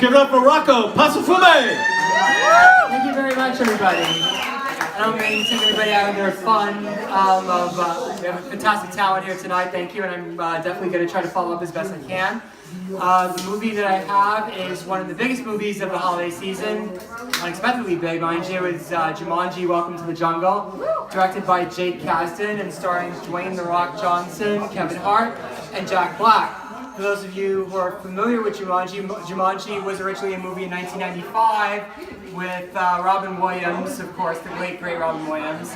give it up for Rocco Pasafume! Thank you very much, everybody. I don't mean to take everybody out of their fun. We have a fantastic talent here tonight, thank you, and I'm definitely going to try to follow up as best I can. The movie that I have is one of the biggest movies of the holiday season, unexpectedly big, mind you. It's Jumanji: Welcome to the Jungle, directed by Jake Kasdan and starring Dwayne "The Rock" Johnson, Kevin Hart, and Jack Black. For those of you who are familiar with Jumanji, Jumanji was originally a movie in 1995 with Robin Williams, of course, the great Robin Williams.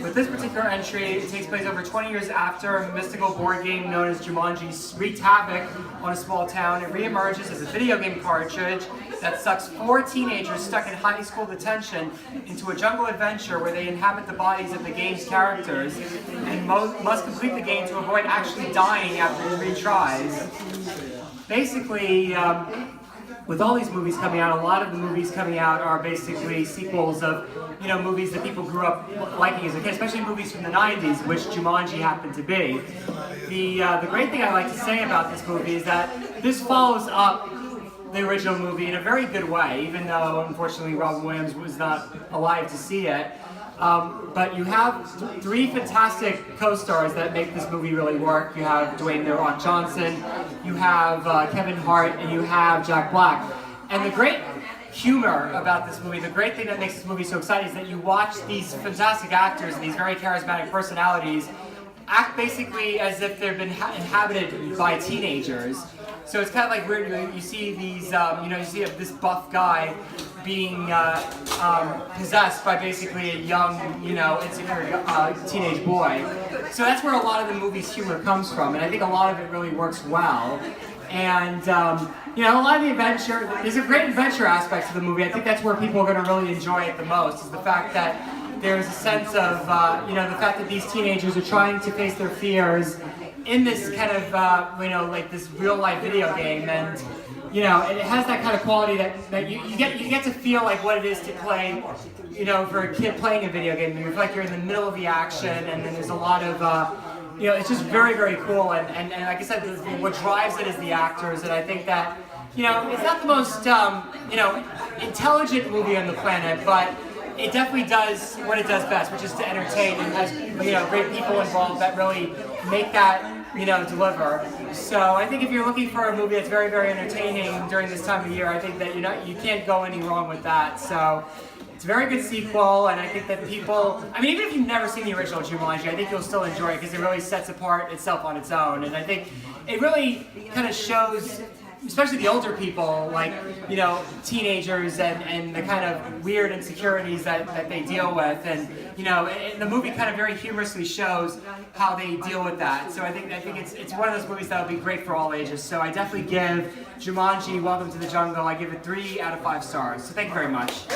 With this particular entry, it takes place over 20 years after a mystical board game known as Jumanji wreaked havoc on a small town. It reemerges as a video game cartridge that sucks 4 teenagers stuck in high school detention into a jungle adventure where they inhabit the bodies of the game's characters and must complete the game to avoid actually dying after 3 tries. Basically, with all these movies coming out, a lot of the movies coming out are basically sequels of, movies that people grew up liking as a kid, especially movies from the 90s, which Jumanji happened to be. The great thing I like to say about this movie is that this follows up the original movie in a very good way, even though, unfortunately, Robin Williams was not alive to see it. But you have 3 fantastic co-stars that make this movie really work. You have Dwayne "The Rock" Johnson, you have Kevin Hart, and you have Jack Black. And the great humor about this movie, the great thing that makes this movie so exciting is that you watch these fantastic actors and these very charismatic personalities act basically as if they've been inhabited by teenagers. So it's kind of like weird. You see these, you see this buff guy being possessed by basically a young, insecure teenage boy. So that's where a lot of the movie's humor comes from, and I think a lot of it really works well. And a lot of the adventure, there's a great adventure aspect to the movie. I think that's where people are going to really enjoy it the most, is the fact that there's a sense of, the fact that these teenagers are trying to face their fears in this kind of, like this real life video game, and it has that kind of quality that you get to feel like what it is to play, for a kid playing a video game. You feel like you're in the middle of the action, and then there's a lot of, it's just very, very cool, and like I said, what drives it is the actors, and I think that, it's not the most, intelligent movie on the planet, but it definitely does what it does best, which is to entertain, and has, great people involved that really make that, deliver. So I think if you're looking for a movie that's very, very entertaining during this time of year, I think that you can't go any wrong with that. So it's a very good sequel, and I think that people, even if you've never seen the original Jumanji, I think you'll still enjoy it because it really sets apart itself on its own. And I think it really kind of shows, especially the older people, like, teenagers and the kind of weird insecurities that they deal with. And, the movie kind of very humorously shows how they deal with that. So I think it's one of those movies that would be great for all ages. So I definitely give Jumanji: Welcome to the Jungle, I give it 3 out of 5 stars. So thank you very much.